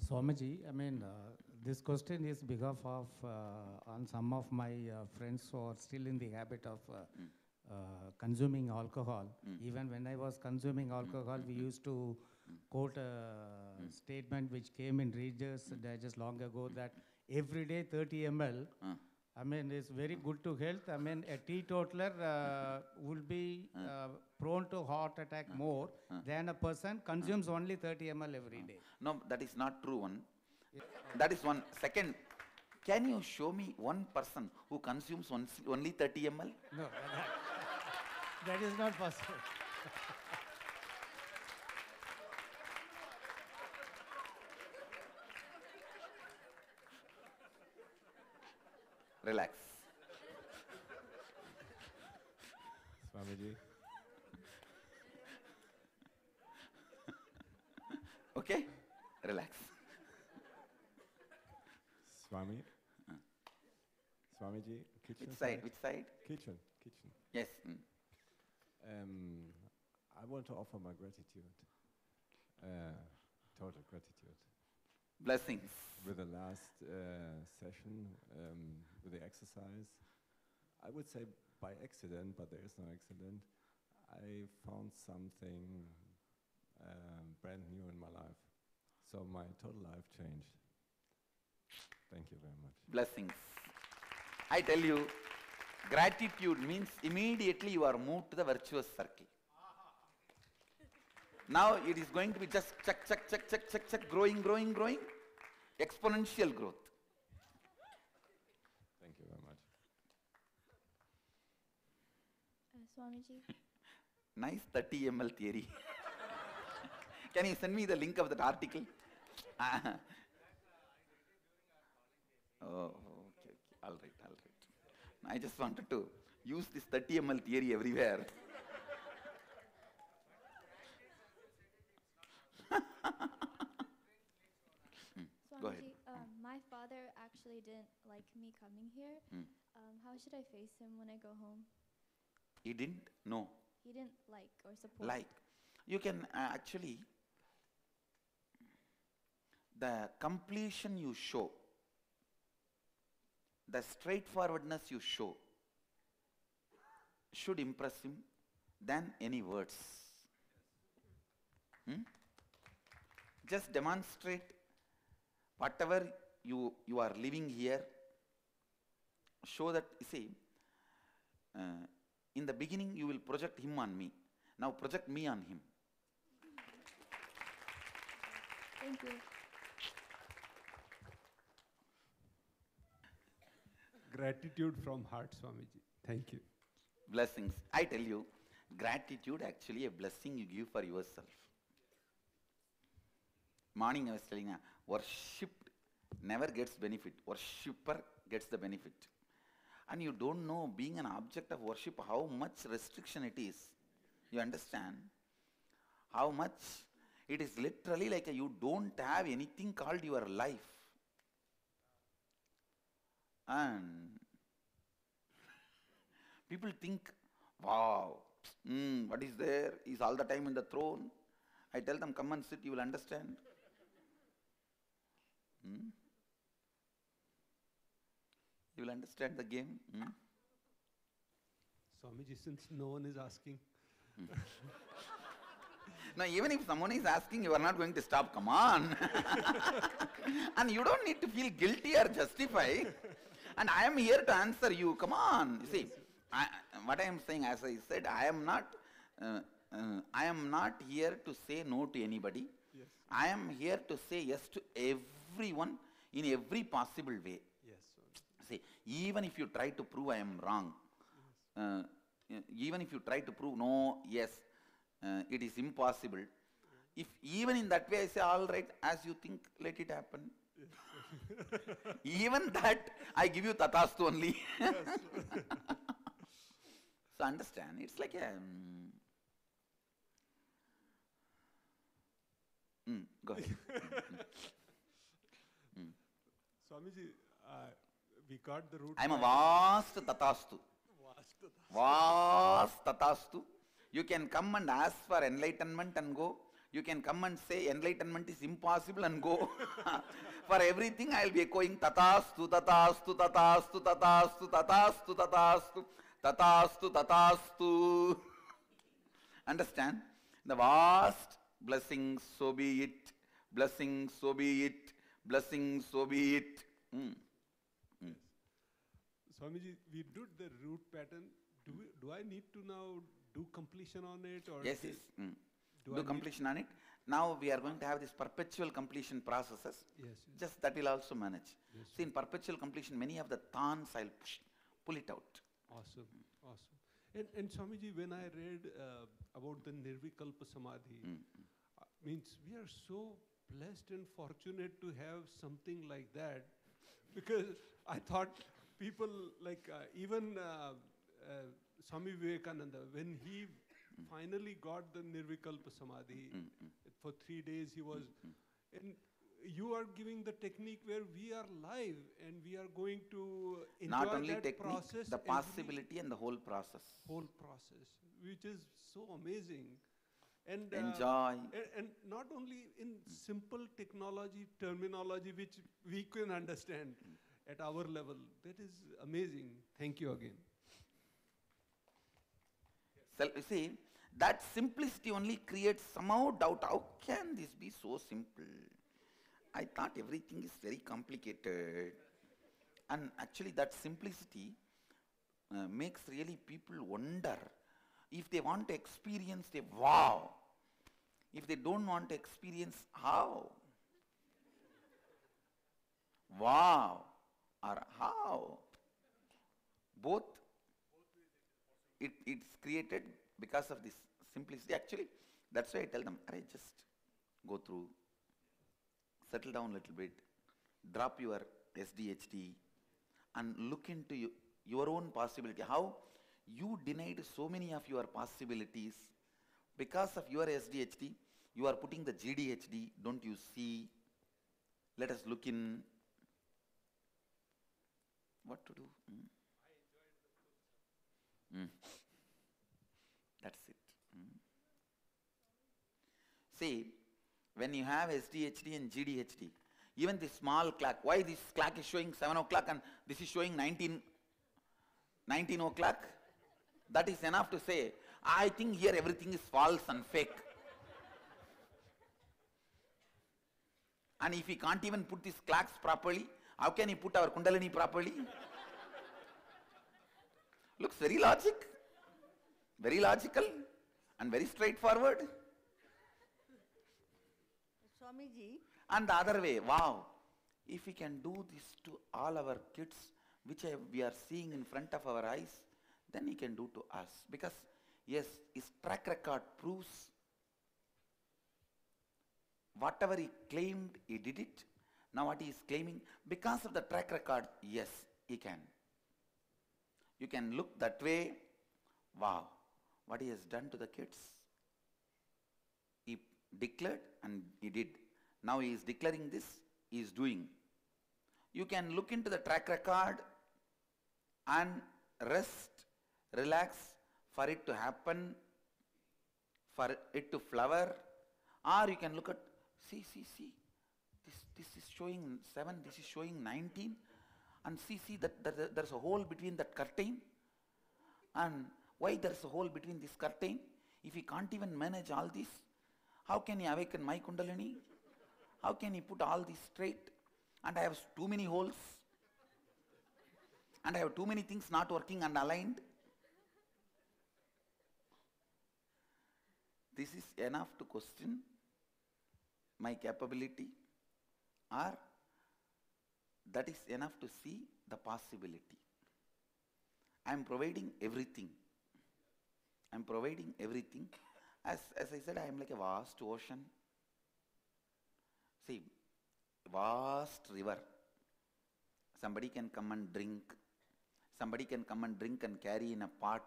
Swamiji, I mean, this question is behalf of on some of my friends who are still in the habit of consuming alcohol. Even when I was consuming alcohol, we used to quote a statement which came in Reader's Digest long ago that every day 30 ml. I mean, it's very good to health. I mean, a teetotaler will be prone to heart attack more than a person consumes only 30 ml every day. No, that is not true one. That is one. Second, can you show me one person who consumes only 30 ml? No, that is not possible. Relax. Swamiji. Okay? Relax. Swami. Swamiji, kitchen. Which side? Which side? Kitchen. Yes. I want to offer my gratitude. Total gratitude. Blessings. With the last session, with the exercise, I would say by accident, but there is no accident, I found something brand new in my life. So my total life changed. Thank you very much. Blessings. I tell you, gratitude means immediately you are moved to the virtuous circle. Now it is going to be just check, growing. Exponential growth. Thank you very much. Swamiji. Nice 30 ml theory. Can you send me the link of that article? Oh, okay. All right. I just wanted to use this 30 ml theory everywhere. Go ahead. My father actually didn't like me coming here. How should I face him when I go home? He didn't? No. He didn't like or support. Like. You can actually, the completion you show, the straightforwardness you show should impress him than any words. Just demonstrate whatever you are living here. Show that, you see, in the beginning you will project him on me. Now project me on him. Thank you. Gratitude from heart, Swamiji. Thank you. Blessings. I tell you, gratitude actually a blessing you give for yourself. Morning I was telling you, worshipped never gets benefit. Worshipper gets the benefit. And you don't know, being an object of worship, how much restriction it is. You understand? How much it is literally like you don't have anything called your life. And people think, wow, what is there? He's all the time in the throne. I tell them, come and sit, you will understand. You will understand the game. Swamiji, since no one is asking. Now, even if someone is asking, you are not going to stop. Come on. And you don't need to feel guilty or justify. And I am here to answer you. Come on. You see, what I am saying, as I said, I am not here to say no to anybody. Yes. I am here to say yes to everyone in every possible way. Yes. See, even if you try to prove I am wrong, even if you try to prove no, yes, it is impossible. If even in that way I say, all right, as you think, let it happen. Even that, I give you tatastu only. Yes. So understand, it's like a... go ahead. Swamiji, we got the root. I am a vast tatastu. Vast tatastu. You can come and ask for enlightenment and go. You can come and say enlightenment is impossible and go. For everything I will be echoing tatastu, tatastu, tatastu, tatastu, tatastu, tatastu, tatastu, tatastu. Understand? The vast blessings, so be it. Blessings, so be it. Blessings, so be it. Swamiji, we did the root pattern. Do I need to now do completion on it? Or Yes, yes. Do completion on it. Now we are going to have this perpetual completion processes. Yes, yes. Just that will also manage. Yes, See, in perpetual completion, many of the thorns I'll pull it out. Awesome, awesome. And Swamiji, when I read about the Nirvikalpa Samadhi, means we are so blessed and fortunate to have something like that, because I thought people like even Swami Vivekananda, when he finally got the Nirvikalpa Samadhi, for 3 days he was, and you are giving the technique where we are live and we are going to enjoy Not only that technique, process, the possibility and the whole process. whole process, which is so amazing. And Enjoy. and not only in simple technology terminology which we can understand at our level. That is amazing. Thank you again. So, you see, that simplicity only creates somehow doubt. How can this be so simple? I thought everything is very complicated. And actually that simplicity makes really people wonder. If they want to experience, they wow. If they don't want to experience, how? Wow or how? Both. It's created because of this simplicity. Actually, that's why I tell them, just go through, settle down a little bit, drop your SDHD and look into your own possibility. How you denied so many of your possibilities because of your SDHD. You are putting the GDHD, don't you see? Let us look in. What to do? That's it. See, when you have SDHD and GDHD, even this small clock, why this clock is showing 7 o'clock and this is showing 19 o'clock? That is enough to say, I think here everything is false and fake. And if he can't even put these clocks properly, how can he put our Kundalini properly? Looks very logical and very straightforward. Swamiji. And the other way, wow, if we can do this to all our kids, which we are seeing in front of our eyes, then he can do to us. Because yes, his track record proves whatever he claimed, he did it. Now what he is claiming, because of the track record, yes, he can. You can look that way, wow, what he has done to the kids. He declared and he did. Now he is declaring this, he is doing. You can look into the track record and rest, relax for it to happen, for it to flower. Or you can look at, see, this is showing 7, this is showing 19. And see that there's a hole between that curtain. And why there's a hole between this curtain? If he can't even manage all this, how can he awaken my Kundalini? How can he put all this straight? And I have too many holes. And I have too many things not working and aligned. This is enough to question my capability, or that is enough to see the possibility. I am providing everything. I am providing everything. As I said, I am like a vast ocean. See, vast river. Somebody can come and drink. Somebody can come and drink and carry in a pot.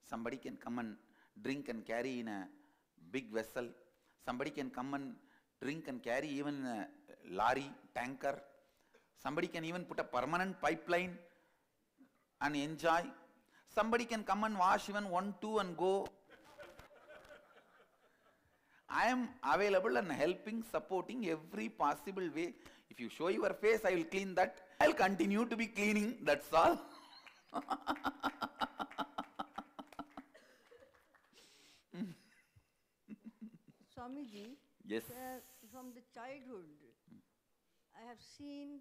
Somebody can come and drink and carry in a big vessel. Somebody can come and drink and carry even in a lorry, tanker. Somebody can even put a permanent pipeline and enjoy. Somebody can come and wash even 1, 2 and go. I am available and helping, supporting every possible way. If you show your face, I will clean that. I'll continue to be cleaning, that's all. Swamiji, Yes. from the childhood, I have seen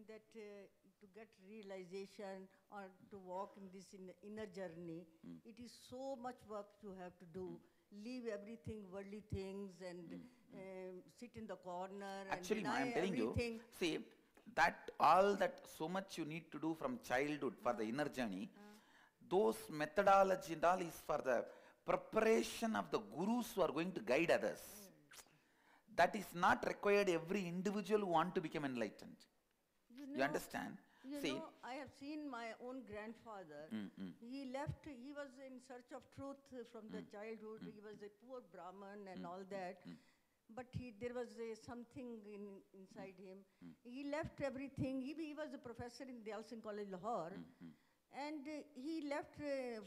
that to get realization or to walk in this inner journey, it is so much work you have to do. Leave everything, worldly things, and sit in the corner. Actually, and I am deny telling everything. you, see, that all that so much you need to do from childhood for the inner journey, those methodology and all is for the preparation of the gurus who are going to guide others. That is not required every individual who want to become enlightened. You understand? You See, know, I have seen my own grandfather. He left, he was in search of truth from the childhood. He was a poor Brahman and all that. But there was something inside him. He left everything. He was a professor in the Alson College, Lahore. And he left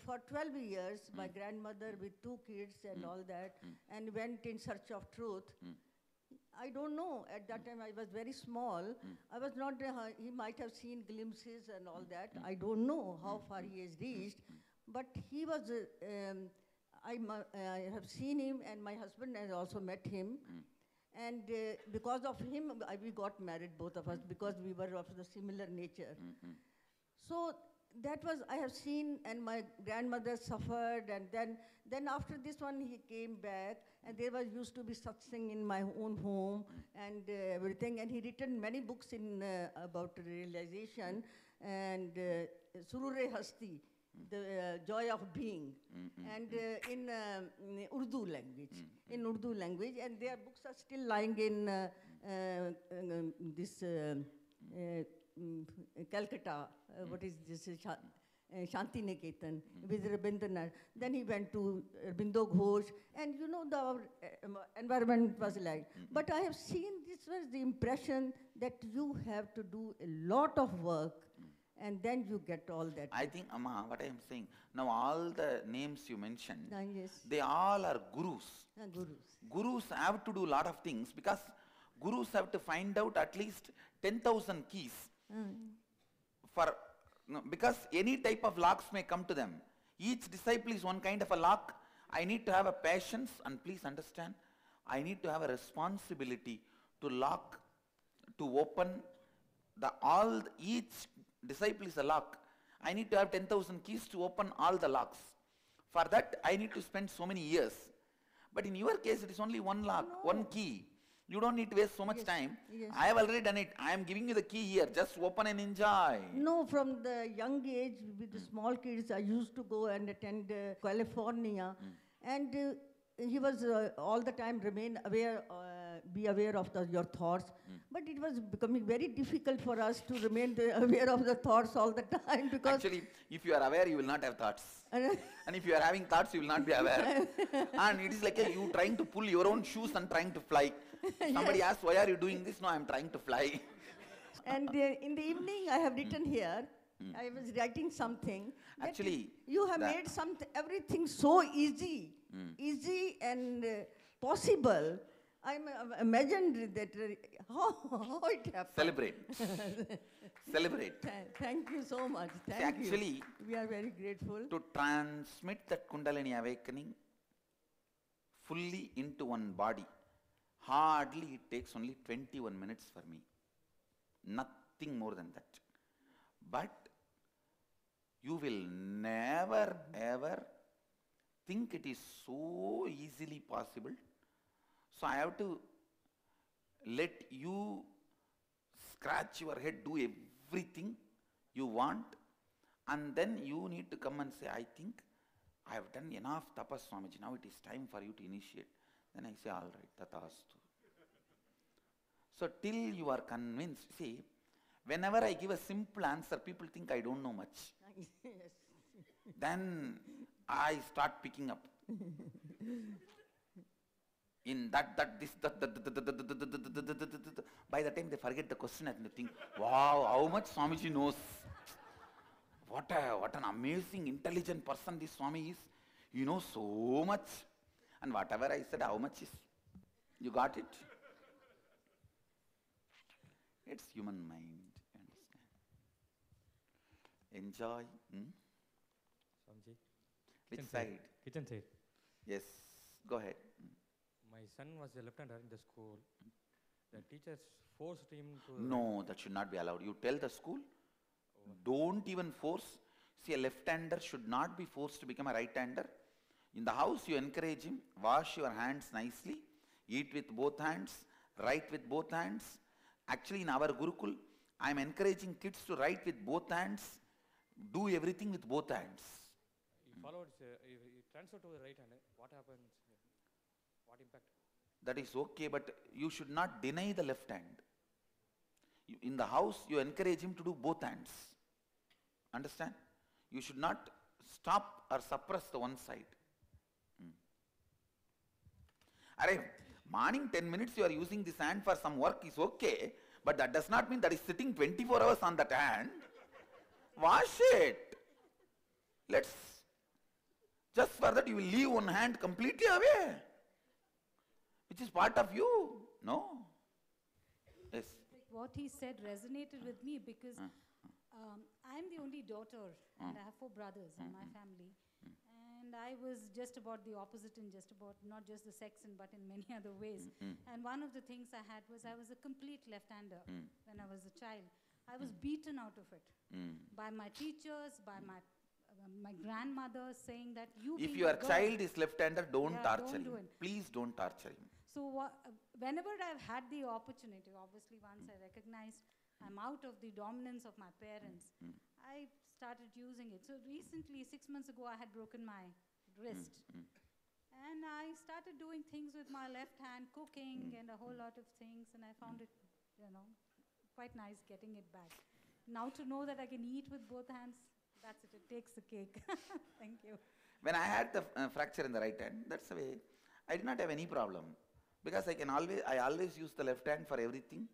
for 12 years, my grandmother with 2 kids and all that, and went in search of truth. I don't know, at that time I was very small. I was not, he might have seen glimpses and all that. I don't know how far he has reached. But he was, I have seen him, and my husband has also met him. And because of him, we got married, both of us, because we were of the similar nature. So that was, I have seen, and my grandmother suffered, and then after this one, he came back, and there was used to be satsang in my own home, and everything, and he written many books in about realization, and Surure Hasti, the joy of being, and in Urdu language, and their books are still lying in this Calcutta, what is this, Shanti Niketan, with Rabindranath. Then he went to Rabindo Ghosh, and you know, the environment was like. But I have seen, this was the impression that you have to do a lot of work, and then you get all that. I think, Amma, what I am saying, now all the names you mentioned, Yes. they all are gurus. Gurus. Gurus have to do a lot of things, because gurus have to find out at least 10,000 keys. For, no, because any type of locks may come to them. Each disciple is one kind of a lock. I need to have a patience, and please understand, I need to have a responsibility to lock, to open each disciple is a lock. I need to have 10,000 keys to open all the locks. For that, I need to spend so many years. But in your case, it is only one lock, one key. You don't need to waste so much time. Yes. I have already done it. I am giving you the key here. Just open and enjoy. No, from the young age, with the small kids, I used to go and attend California. And he was all the time be aware of your thoughts. But it was becoming very difficult for us to remain aware of the thoughts all the time, because... Actually, if you are aware, you will not have thoughts. And if you are having thoughts, you will not be aware. And it is like you trying to pull your own shoes and trying to fly. Somebody asks, why are you doing this? No, I am trying to fly. And in the evening, I have written here, I was writing something. Actually, you have made everything so easy, easy and possible. I imagined that how it happened. Celebrate. Celebrate. Thank you so much. Thank Actually, you. We are very grateful. To transmit that Kundalini awakening fully into one body, hardly it takes only 21 minutes for me. Nothing more than that. But you will never ever think it is so easily possible. So I have to let you scratch your head, do everything you want, and then you need to come and say, I think I have done enough tapas, Swamiji, now it is time for you to initiate. Then I say, all right, tatastu. So till you are convinced, see, whenever I give a simple answer, people think I don't know much. Yes. Then I start picking up. In by the time they forget the question and they think, wow, how much Swamiji knows. What an amazing, intelligent person this Swami is. He knows so much. And whatever I said, how much is You got it? It's human mind, you understand? Enjoy. Swamiji. Which Kitchen side? Kitchen side. Yes, go ahead. My son was a left-hander in the school. The teachers forced him to... No, that should not be allowed. You tell the school, don't even force. See, a left-hander should not be forced to become a right-hander. In the house, you encourage him, wash your hands nicely, eat with both hands, write with both hands. Actually, in our Gurukul, I am encouraging kids to write with both hands, do everything with both hands. He followed, he transferred to the right hand. What happens? What impact? That is okay, but you should not deny the left hand. In the house, you encourage him to do both hands. Understand? You should not stop or suppress the one side. Morning 10 minutes you are using this hand for some work is okay, but that does not mean that is sitting 24 hours on that hand. Wash it. Let's, just for that you will leave one hand completely away, which is part of you. No. Yes. What he said resonated with me because I'm the only daughter and I have 4 brothers in my family. And I was just about the opposite in just about, not just the sex, but in many other ways. And one of the things I had was I was a complete left-hander when I was a child. I was beaten out of it by my teachers, by my grandmother saying that you... If your child is left-hander, don't torture him. Please don't torture him. So whenever I've had the opportunity, obviously once I recognized I'm out of the dominance of my parents, I started using it. So recently, 6 months ago, I had broken my wrist. And I started doing things with my left hand, cooking and a whole lot of things. And I found it, quite nice getting it back. Now to know that I can eat with both hands, that's it. It takes the cake. Thank you. When I had the fracture in the right hand, that's the way, I did not have any problem. Because I always use the left hand for everything.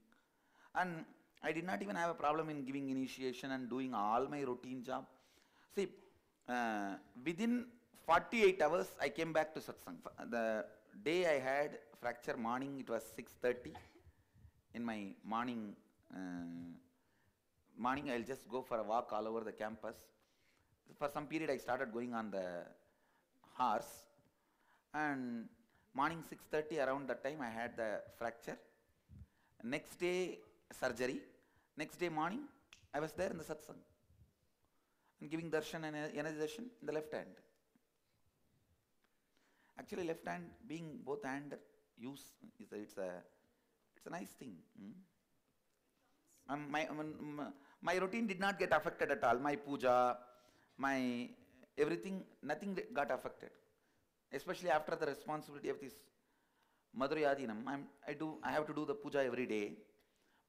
And I did not even have a problem in giving initiation and doing all my routine job. See, within 48 hours, I came back to satsang. The day I had fracture morning, it was 6:30. In my morning, I'll just go for a walk all over the campus. For some period, I started going on the horse. And morning 6:30, around that time, I had the fracture. Next day, surgery. Next day morning, I was there in the satsang and giving darshan and energization in the left hand. Actually, left hand being both hand use it's a nice thing. My routine did not get affected at all. My puja, my everything, nothing got affected. Especially after the responsibility of this Madhurayadinam, I have to do the puja every day.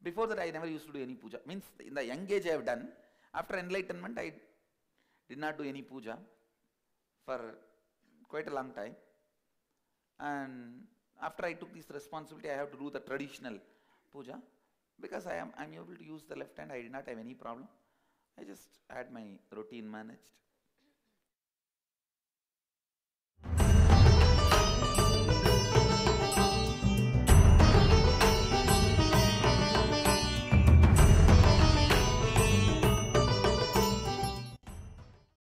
Before that, I never used to do any puja. Means in the young age I have done. After enlightenment, I did not do any puja for quite a long time. And after I took this responsibility, I have to do the traditional puja. Because I'm able to use the left hand, I did not have any problem. I just had my routine managed.